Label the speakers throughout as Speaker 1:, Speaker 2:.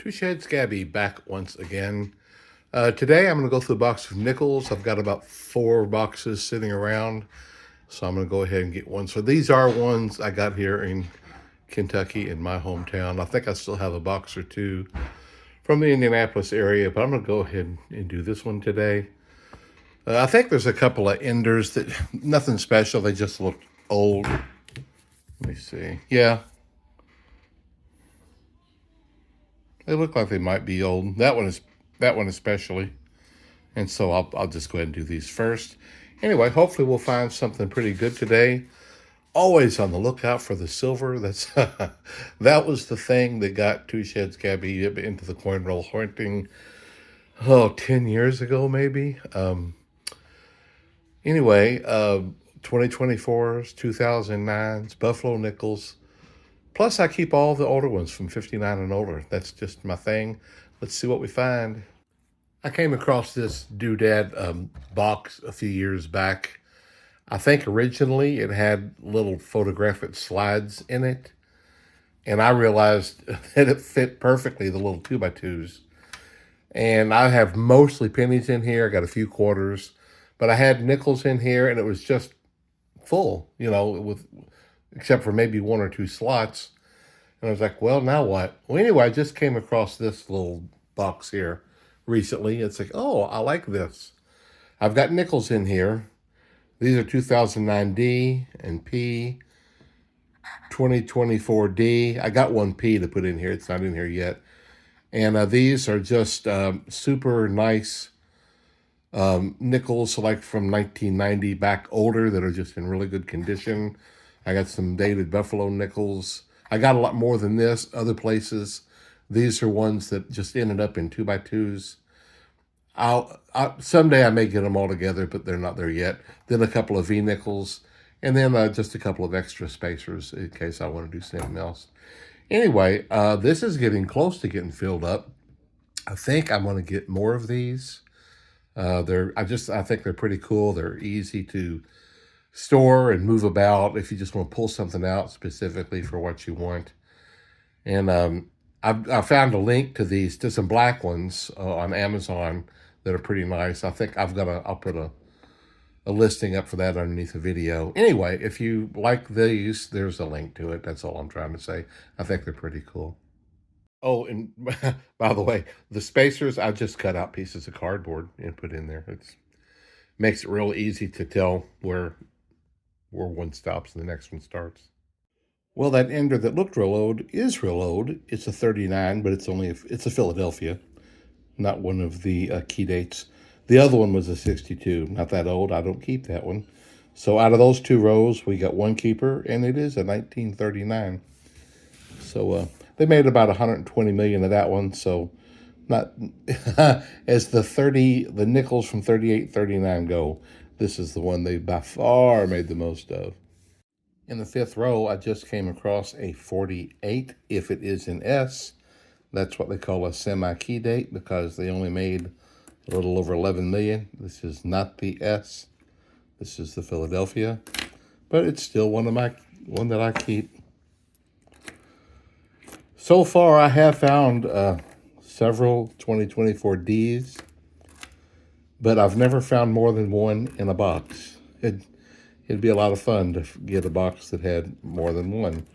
Speaker 1: Two Sheds Gabby back once again. Today I'm going to go through a box of nickels. I've got about 4 boxes sitting around, so I'm going to go ahead and get one. So these are ones I got here in Kentucky, in my hometown. I think I still have a box or two from the Indianapolis area, but I'm going to go ahead and do this one today. I think there's a couple of enders that, nothing special, they just look old. Let me see. Yeah, they look like they might be old. That one especially. And so I'll just go ahead and do these first. Anyway, hopefully we'll find something pretty good today. Always on the lookout for the silver. That was the thing that got Two Sheds Gabby into the coin roll hunting, 10 years ago maybe. Anyway, 2024s, 2009s, Buffalo nickels. Plus I keep all the older ones from 59 and older. That's just my thing. Let's see what we find. I came across this doodad box a few years back. I think originally it had little photographic slides in it, and I realized that it fit perfectly, the little 2x2s. And I have mostly pennies in here. I got a few quarters, but I had nickels in here, and it was just full, with except for maybe 1 or 2 slots. And I was like, well, now what? Well, anyway, I just came across this little box here recently. It's like, oh, I like this. I've got nickels in here. These are 2009 D and P, 2024 D. I got one P to put in here. It's not in here yet. And these are just super nice nickels, like from 1990 back older, that are just in really good condition. I got some dated Buffalo nickels. I got a lot more than this other places. These are ones that just ended up in 2x2s. Someday I may get them all together, but they're not there yet. Then a couple of V nickels, and then just a couple of extra spacers in case I want to do something else. Anyway, this is getting close to getting filled up. I think I'm going to get more of these. I think they're pretty cool. They're easy to store and move about if you just want to pull something out specifically for what you want. And I found a link to some black ones on Amazon that are pretty nice. I think I'll put a listing up for that underneath the video. Anyway, if you like these, there's a link to it. That's all I'm trying to say. I think they're pretty cool. Oh, and by the way, the spacers, I just cut out pieces of cardboard and put in there. It makes it real easy to tell where one stops and the next one starts. Well, that ender that looked real old is real old. It's a 39, but it's a Philadelphia, not one of the key dates. The other one was a 62, not that old. I don't keep that one. So out of those 2 rows, we got one keeper, and it is a 1939. So they made about 120 million of that one. So not as the nickels from 38, 39 go. This is the one they by far made the most of. In the 5th row, I just came across a 48. If it is an S, that's what they call a semi-key date because they only made a little over 11 million. This is not the S. This is the Philadelphia, but it's still one that I keep. So far, I have found several 2024 Ds, but I've never found more than one in a box. It'd be a lot of fun to get a box that had more than one.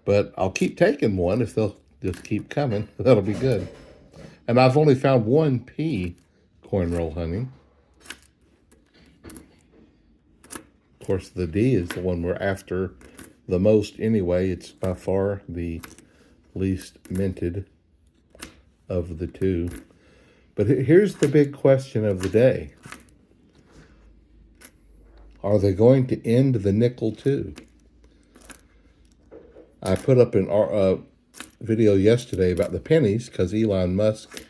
Speaker 1: But I'll keep taking one if they'll just keep coming. That'll be good. And I've only found one P coin roll hunting. Of course, the D is the one we're after the most anyway. It's by far the least minted of the 2. But here's the big question of the day. Are they going to end the nickel too? I put up a video yesterday about the pennies because Elon Musk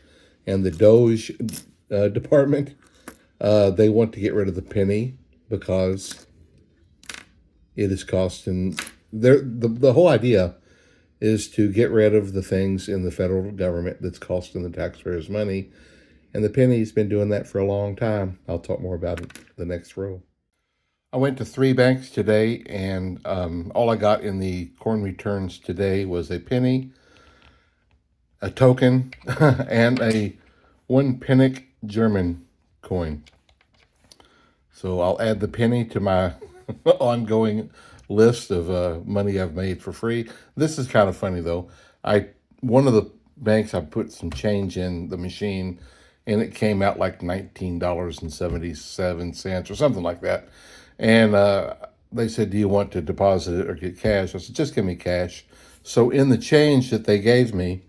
Speaker 1: and the Doge department, they want to get rid of the penny because it is costing. The whole idea is to get rid of the things in the federal government that's costing the taxpayers money. And the penny's been doing that for a long time. I'll talk more about it the next row. I went to 3 banks today, and all I got in the coin returns today was a penny, a token, and a 1 penny German coin. So I'll add the penny to my ongoing list of money I've made for free. This is kind of funny though. One of the banks, I put some change in the machine, and it came out like $19.77 or something like that. And they said, "Do you want to deposit it or get cash?" I said, "Just give me cash." So in the change that they gave me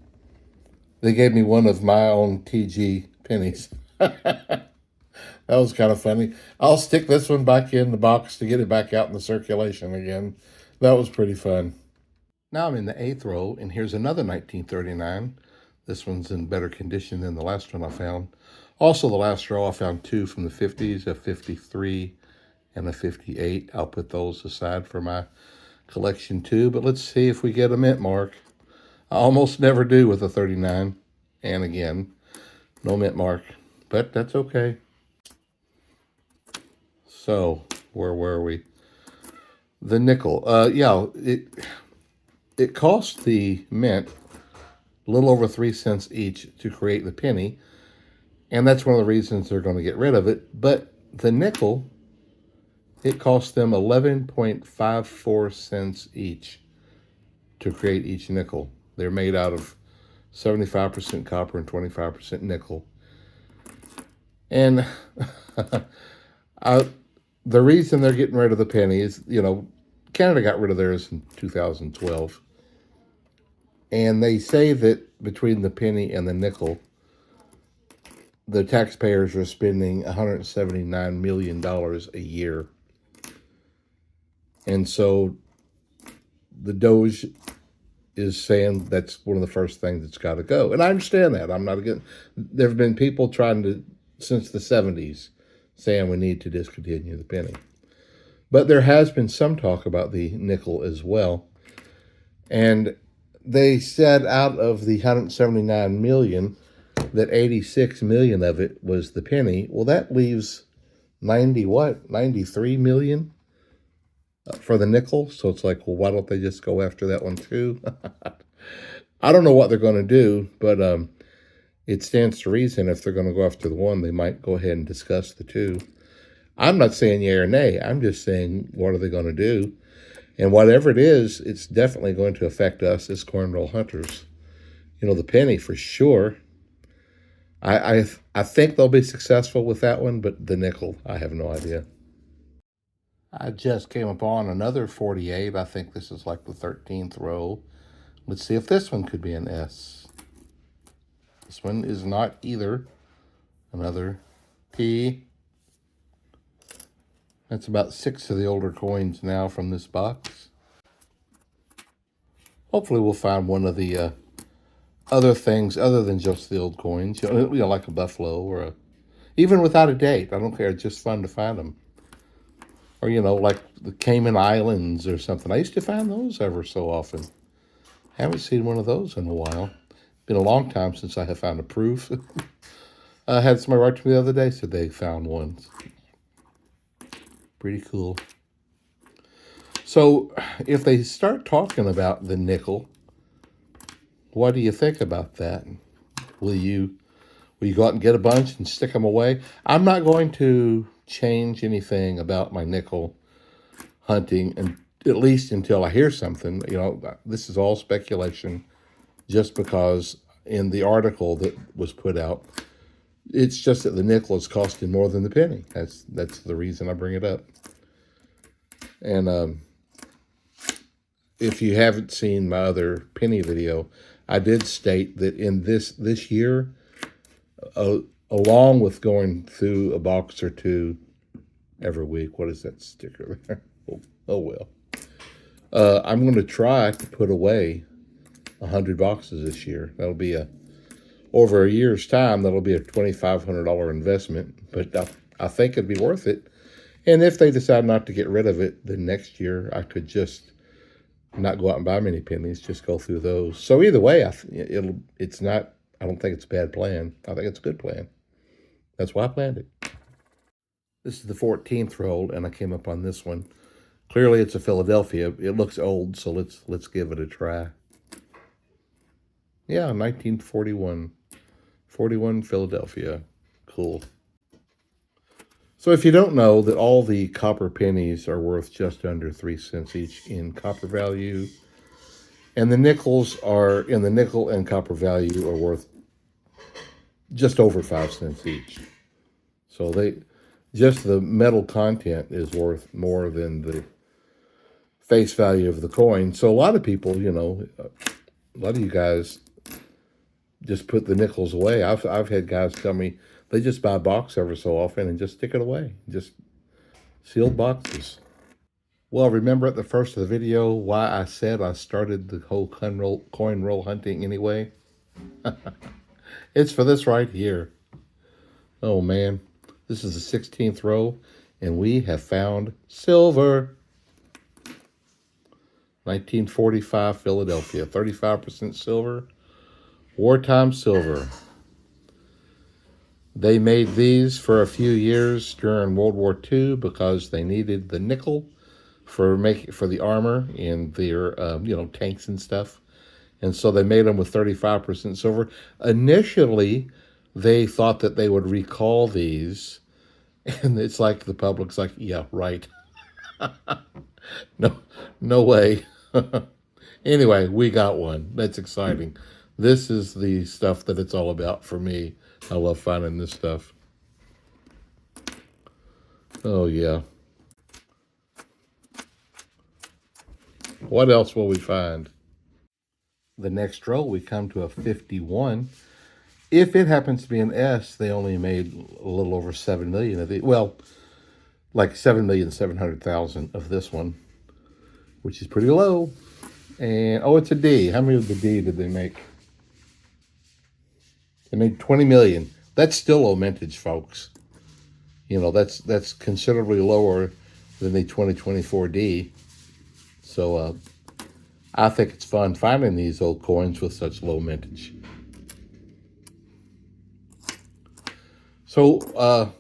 Speaker 1: one of my own TG pennies. That was kind of funny. I'll stick this one back in the box to get it back out in the circulation again. That was pretty fun. Now I'm in the 8th row, and here's another 1939. This one's in better condition than the last one I found. Also, the last row, I found two from the 50s, a 53 and a 58. I'll put those aside for my collection too, but let's see if we get a mint mark. I almost never do with a 39, and again, no mint mark, but that's okay. So, where were we? The nickel. Yeah, it cost the mint a little over 3 cents each to create the penny, and that's one of the reasons they're going to get rid of it. But the nickel, it cost them 11.54 cents each to create each nickel. They're made out of 75% copper and 25% nickel. And the reason they're getting rid of the penny is, Canada got rid of theirs in 2012. And they say that between the penny and the nickel, the taxpayers are spending $179 million a year. And so the Doge is saying that's one of the first things that's got to go. And I understand that. I'm not against. There have been people trying to, since the 70s, saying we need to discontinue the penny. But there has been some talk about the nickel as well. And they said out of the 179 million, that 86 million of it was the penny. Well, that leaves 93 million for the nickel. So it's like, well, why don't they just go after that one too? I don't know what they're going to do, but it stands to reason if they're going to go after the one, they might go ahead and discuss the two. I'm not saying yay or nay. I'm just saying, what are they going to do? And whatever it is, it's definitely going to affect us as corn roll hunters. The penny for sure. I think they'll be successful with that one, but the nickel, I have no idea. I just came upon another 48. I think this is like the 13th row. Let's see if this one could be an S. This one is not either. Another P. That's about 6 of the older coins now from this box. Hopefully we'll find one of the other things other than just the old coins. Like a buffalo or even without a date. I don't care. It's just fun to find them. Or, like the Cayman Islands or something. I used to find those ever so often. Haven't seen one of those in a while. Been a long time since I have found a proof. I had somebody write to me the other day, said they found one. Pretty cool. So if they start talking about the nickel, what do you think about that? Will you go out and get a bunch and stick them away? I'm not going to change anything about my nickel hunting, and at least until I hear something. This is all speculation, just because in the article that was put out, it's just that the nickel is costing more than the penny. That's the reason I bring it up. And if you haven't seen my other penny video, I did state that in this year, along with going through a box or two every week, what is that sticker there? Oh well. I'm going to try to put away 100 boxes this year. That'll be over a year's time. That'll be a $2,500 investment, but I think it'd be worth it. And if they decide not to get rid of it, then next year I could just not go out and buy many pennies, just go through those. So either way, it's not. I don't think it's a bad plan. I think it's a good plan. That's why I planned it. This is the 14th roll, and I came up on this one. Clearly, it's a Philadelphia. It looks old, so let's give it a try. Yeah, 1941. 41 Philadelphia. Cool. So if you don't know that all the copper pennies are worth just under 3 cents each in copper value, and the nickels are in the nickel and copper value are worth just over 5 cents each. So they just the metal content is worth more than the face value of the coin. So a lot of people, a lot of you guys just put the nickels away. I've had guys tell me they just buy a box every so often and just stick it away, just sealed boxes. Well, remember at the first of the video why I said I started the whole coin roll hunting anyway? It's for this right here. Oh man, this is the 16th row, and we have found silver. 1945 Philadelphia, 35% silver, wartime silver. They made these for a few years during World War II because they needed the nickel for the armor in their tanks and stuff, and so they made them with 35% silver. Initially, they thought that they would recall these, and it's like the public's like, yeah, right. No, no way. Anyway, we got one. That's exciting. This is the stuff that it's all about for me. I love finding this stuff. Oh, yeah. What else will we find? The next row, we come to a 51. If it happens to be an S, they only made a little over 7 million of it. Well, like 7,700,000 of this one, which is pretty low. And, oh, it's a D. How many of the D did they make? They made 20 million. That's still low mintage, folks. That's considerably lower than the 2024 D. So I think it's fun finding these old coins with such low mintage. So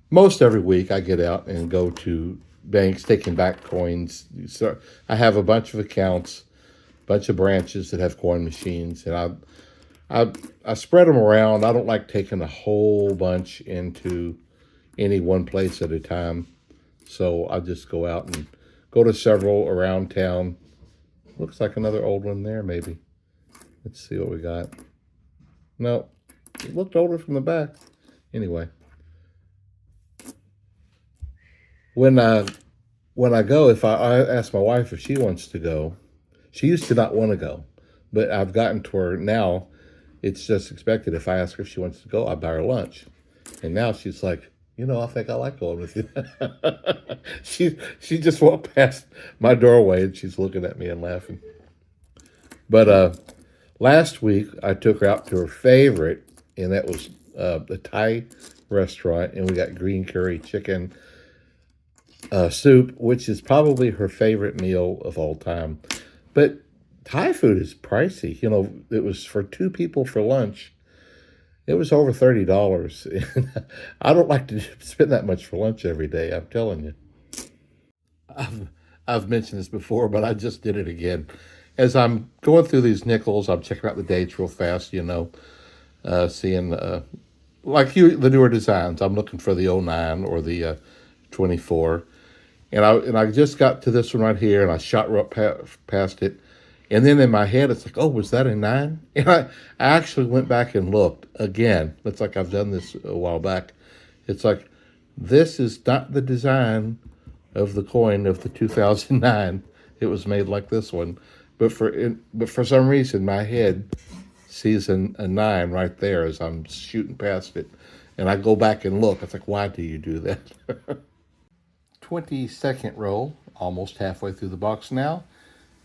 Speaker 1: most every week I get out and go to banks taking back coins. So I have a bunch of accounts, a bunch of branches that have coin machines, and I spread them around. I don't like taking a whole bunch into any one place at a time. So I just go out and go to several around town. Looks like another old one there, maybe. Let's see what we got. No, it looked older from the back. Anyway, when I go, if I ask my wife if she wants to go, she used to not want to go, but I've gotten to her now. It's just expected. If I ask her if she wants to go, I buy her lunch, and now she's like, I think I like going with you. She just walked past my doorway and she's looking at me and laughing. But last week I took her out to her favorite, and that was the Thai restaurant, and we got green curry chicken soup, which is probably her favorite meal of all time. But Thai food is pricey. It was for two people for lunch. It was over $30. I don't like to spend that much for lunch every day, I'm telling you. I've mentioned this before, but I just did it again. As I'm going through these nickels, I'm checking out the dates real fast, seeing the newer designs. I'm looking for the '09 or the 24. And I just got to this one right here, and I shot right past it. And then in my head, it's like, oh, was that a 9? And I actually went back and looked again. It's like I've done this a while back. It's like, this is not the design of the coin of the 2009. It was made like this one. But for some reason, my head sees a 9 right there as I'm shooting past it. And I go back and look. It's like, why do you do that? 22nd row, almost halfway through the box now.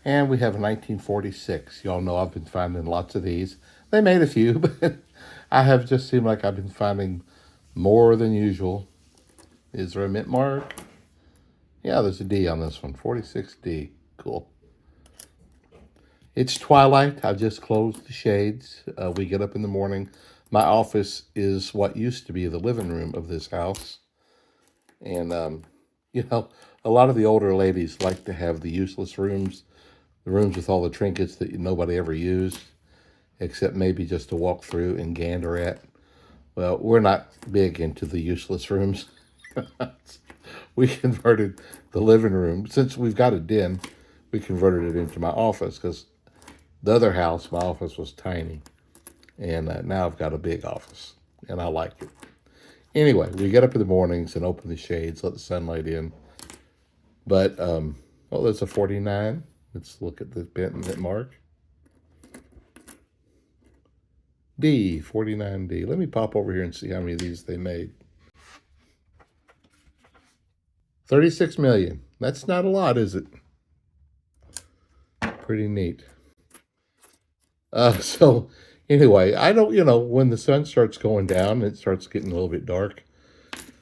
Speaker 1: And we have a 1946. Y'all know I've been finding lots of these. They made a few, but I have just seemed like I've been finding more than usual. Is there a mint mark? Yeah, there's a D on this one. 46D. Cool. It's twilight. I just closed the shades. We get up in the morning. My office is what used to be the living room of this house. And, a lot of the older ladies like to have the useless rooms, the rooms with all the trinkets that nobody ever used. except maybe just to walk through and gander at. Well, we're not big into the useless rooms. We converted the living room, since we've got a den, we converted it into my office because the other house, my office was tiny. And now I've got a big office, and I like it. Anyway, we get up in the mornings and open the shades, let the sunlight in. But, oh, there's a 49. Let's look at the bent mark. D, 49D. Let me pop over here and see how many of these they made. 36 million. That's not a lot, is it? Pretty neat. So anyway, I don't, when the sun starts going down, it starts getting a little bit dark.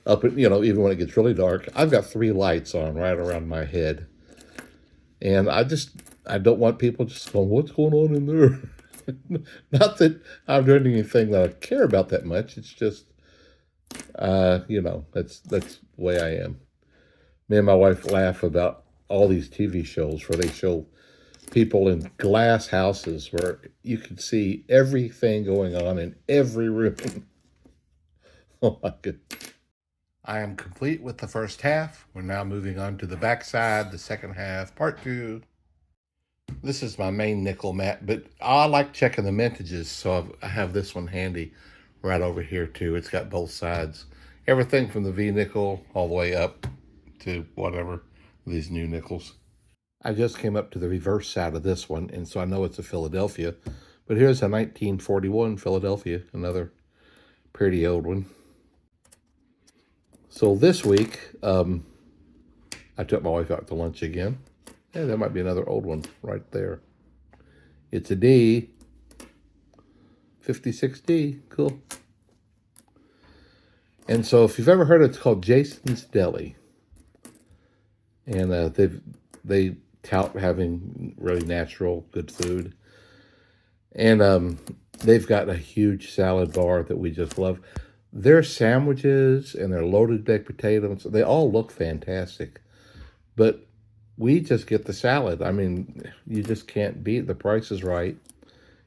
Speaker 1: Even when it gets really dark, I've got 3 lights on right around my head. And I don't want people just going, what's going on in there? Not that I'm doing anything that I care about that much. It's just, that's the way I am. Me and my wife laugh about all these TV shows where they show people in glass houses where you can see everything going on in every room. Oh my goodness. I am complete with the first half. We're now moving on to the back side, the second half, part 2. This is my main nickel mat, but I like checking the mintages, so I have this one handy right over here too. It's got both sides. Everything from the V nickel all the way up to whatever, these new nickels. I just came up to the reverse side of this one, and so I know it's a Philadelphia. But here's a 1941 Philadelphia, another pretty old one. So this week, I took my wife out to lunch again. Yeah, that might be another old one right there. It's a D, 56D, cool. And so if you've ever heard it, it's called Jason's Deli. And they tout having really natural, good food. And they've got a huge salad bar that we just love. Their sandwiches and their loaded baked potatoes, they all look fantastic. But we just get the salad. I mean, you just can't beat it. The price is right.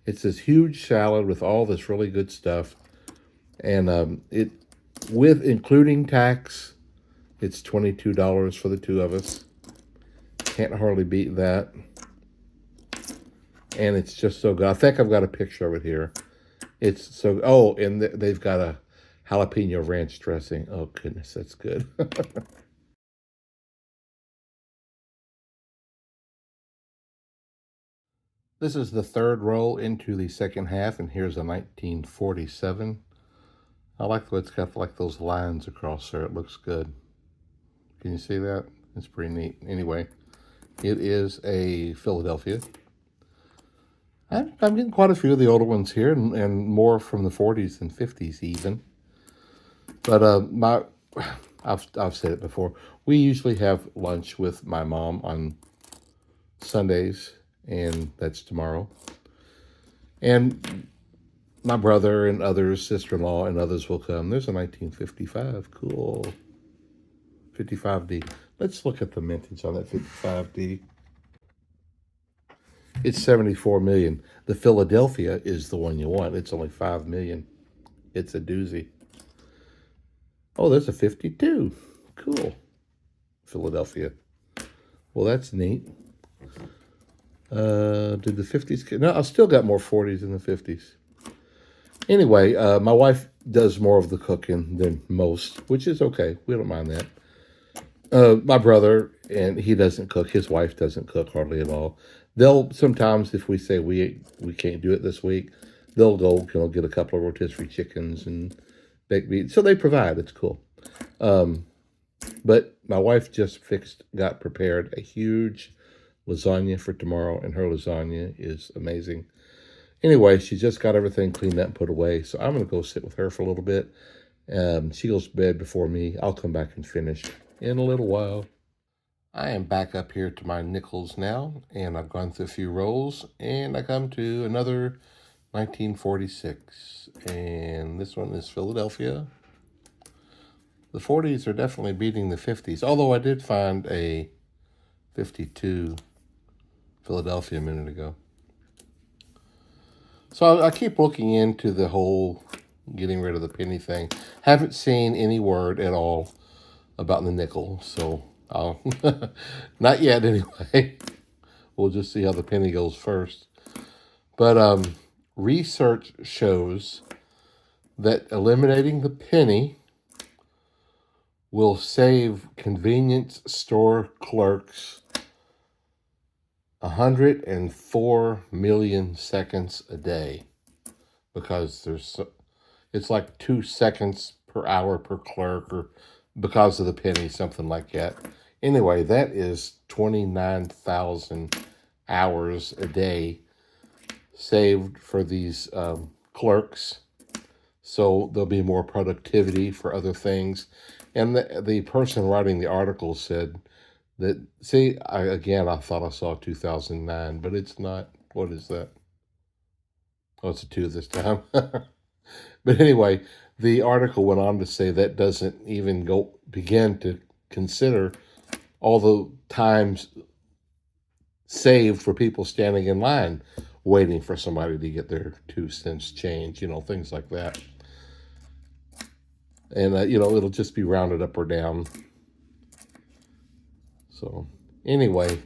Speaker 1: It's this huge salad with all this really good stuff. And including tax, it's $22 for the 2 of us. Can't hardly beat that. And it's just so good. I think I've got a picture of it here. It's so, and they've got a jalapeno ranch dressing. Oh, goodness, that's good. This is the third row into the second half, and here's a 1947. I like the way it's got like those lines across there. It looks good. Can you see that? It's pretty neat. Anyway, it is a Philadelphia. I'm getting quite a few of the older ones here, and more from the 40s and 50s even. But I've said it before. We usually have lunch with my mom on Sundays, and that's tomorrow. And my brother and others, sister-in-law and others will come. There's a 1955. Cool. 55D. Let's look at the mintage on that 55D. It's 74 million. The Philadelphia is the one you want. It's only 5 million. It's a doozy. Oh, there's a 52. Cool. Philadelphia. Well, that's neat. Did the 50s? No, I've still got more 40s in the 50s. Anyway, my wife does more of the cooking than most, which is okay. We don't mind that. My brother, and he doesn't cook. His wife doesn't cook hardly at all. They'll sometimes, if we say we can't do it this week, they'll go get a couple of rotisserie chickens and baked beans. So they provide. It's cool. But my wife just got prepared a huge lasagna for tomorrow, and her lasagna is amazing. Anyway, she just got everything cleaned up and put away, so I'm going to go sit with her for a little bit. She goes to bed before me. I'll come back and finish in a little while. I am back up here to my nickels now, and I've gone through a few rolls, and I come to another 1946, and this one is Philadelphia. The 40s are definitely beating the 50s, although I did find a 52 Philadelphia a minute ago. So I keep looking into the whole getting rid of the penny thing. Haven't seen any word at all about the nickel, so I'll not yet anyway. We'll just see how the penny goes first. But research shows that eliminating the penny will save convenience store clerks 104 million seconds a day, because it's like 2 seconds per hour per clerk, or because of the penny, something like that. Anyway, that is 29,000 hours a day saved for these clerks. So there'll be more productivity for other things. And the person writing the article said that, see, I thought I saw 2009, but it's not. What is that? Oh, it's a 2 this time. But anyway, the article went on to say that doesn't even begin to consider all the times saved for people standing in line waiting for somebody to get their 2 cents change, things like that. And, it'll just be rounded up or down. So, anyway,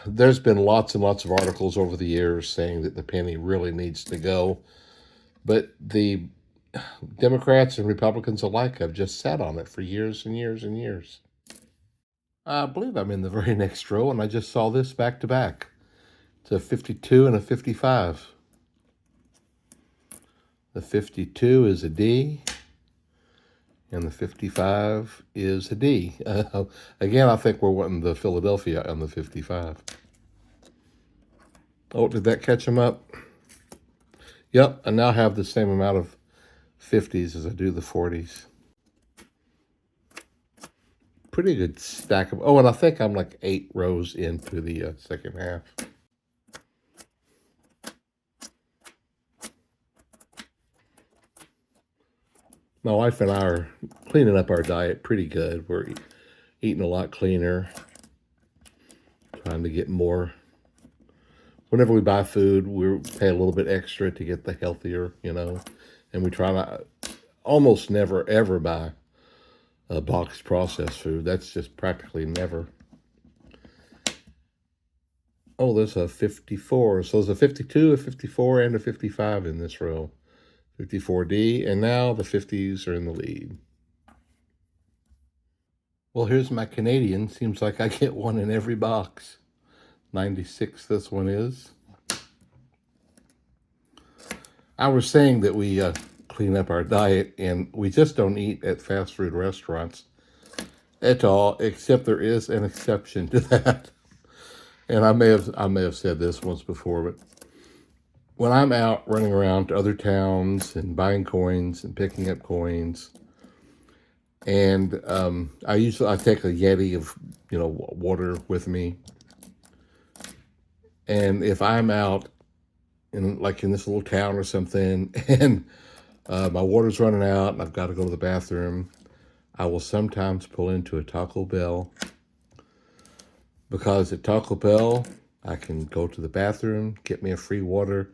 Speaker 1: there's been lots and lots of articles over the years saying that the penny really needs to go. But the Democrats and Republicans alike have just sat on it for years and years and years. I believe I'm in the very next row, and I just saw this back to back. It's a 52 and a 55. The 52 is a D, and the 55 is a D. Again, I think we're wanting the Philadelphia on the 55. Oh, did that catch them up? Yep, I now have the same amount of 50s as I do the 40s. Pretty good stack of... Oh, and I think I'm like 8 rows into the second half. My wife and I are cleaning up our diet pretty good. We're eating a lot cleaner, trying to get more. Whenever we buy food, we pay a little bit extra to get the healthier, and we try not, almost never, ever buy a boxed processed food. That's just practically never. Oh, there's a 54. So there's a 52, a 54, and a 55 in this row. 54D, and now the 50s are in the lead. Well, here's my Canadian. Seems like I get one in every box. 96, this one is. I was saying that we clean up our diet, and we just don't eat at fast food restaurants at all, except there is an exception to that. And I may have said this once before, but when I'm out running around to other towns and buying coins and picking up coins, and I take a Yeti of water with me, and if I'm out in this little town or something, and my water's running out and I've got to go to the bathroom, I will sometimes pull into a Taco Bell, because at Taco Bell I can go to the bathroom, get me a free water,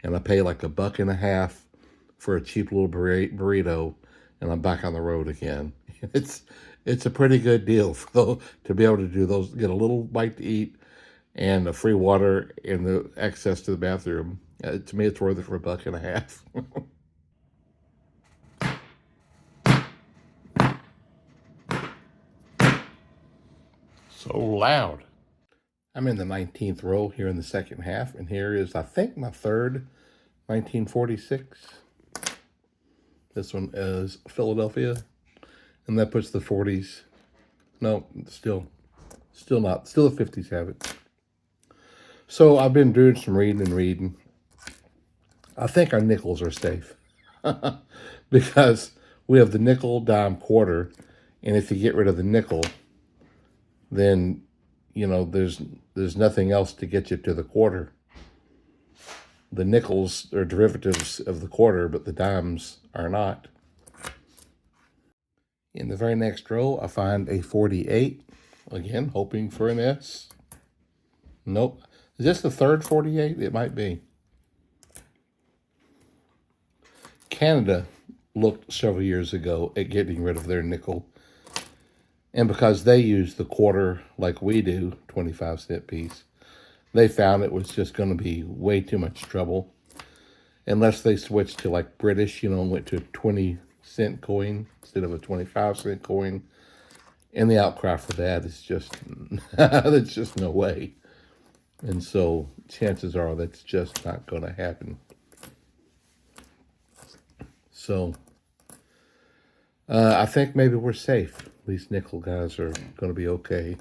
Speaker 1: and I pay like $1.50 for a cheap little burrito, and I'm back on the road again. It's a pretty good deal to be able to do those, get a little bite to eat and a free water and the access to the bathroom. To me, it's worth it for $1.50. So loud. I'm in the 19th row here in the second half, and here is, I think, my third 1946. This one is Philadelphia, and that puts the 40s. No, still not. Still the 50s have it. So I've been doing some reading. I think our nickels are safe because we have the nickel, dime, quarter, and if you get rid of the nickel, then there's nothing else to get you to the quarter. The nickels are derivatives of the quarter, but the dimes are not. In the very next row, I find a 48. Again, hoping for an S. Nope. Is this the third 48? It might be. Canada looked several years ago at getting rid of their nickel. And because they use the quarter like we do, 25-cent piece, they found it was just going to be way too much trouble. Unless they switched to like British, and went to a 20-cent coin instead of a 25-cent coin. And the outcry for that is just, there's just no way. And so chances are that's just not going to happen. So I think maybe we're safe. These nickel guys are going to be okay,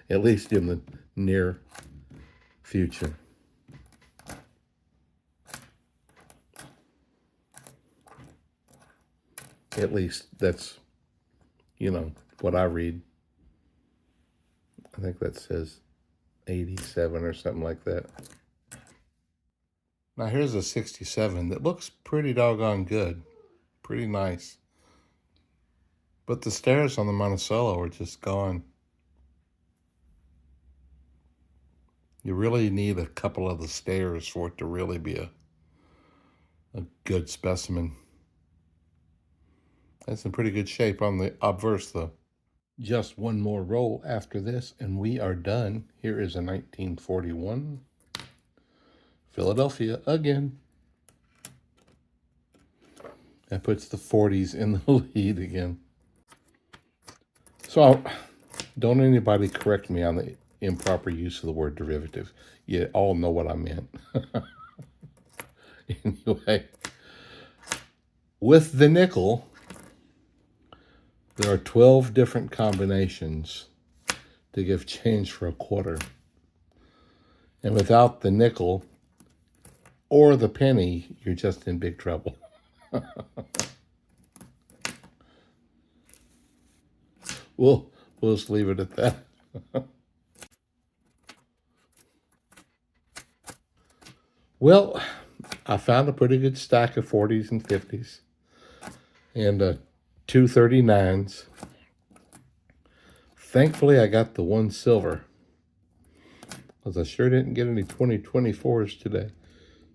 Speaker 1: at least in the near future. At least that's, what I read. I think that says 87 or something like that. Now here's a 67 that looks pretty doggone good. Pretty nice. But the stairs on the Monticello are just gone. You really need a couple of the stairs for it to really be a good specimen. That's in pretty good shape on the obverse, though. Just one more roll after this, and we are done. Here is a 1941. Philadelphia again. That puts the 40s in the lead again. So don't anybody correct me on the improper use of the word derivative. You all know what I meant. Anyway, with the nickel, there are 12 different combinations to give change for a quarter. And without the nickel or the penny, you're just in big trouble. We'll just leave it at that. Well, I found a pretty good stack of 40s and 50s and 239s. Thankfully, I got the one silver, because I sure didn't get any 2024s today,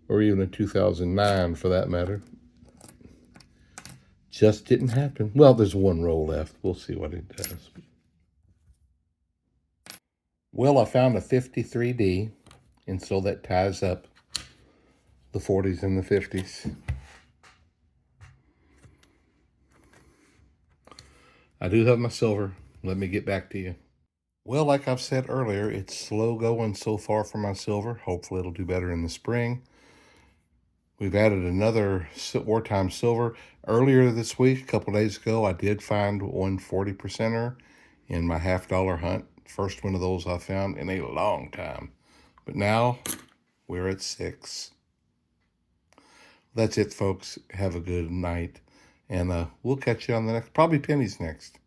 Speaker 1: or even a 2009 for that matter. Just didn't happen. Well, there's one roll left. We'll see what it does. Well, I found a 53D, and so that ties up the 40s and the 50s. I do have my silver. Let me get back to you. Well, like I've said earlier, it's slow going so far for my silver. Hopefully it'll do better in the spring. We've added another wartime silver. Earlier this week, a couple days ago, I did find one 40%er in my $50 hunt. First one of those I found in a long time. But now we're at 6. That's it, folks. Have a good night. And we'll catch you on the next, probably pennies next.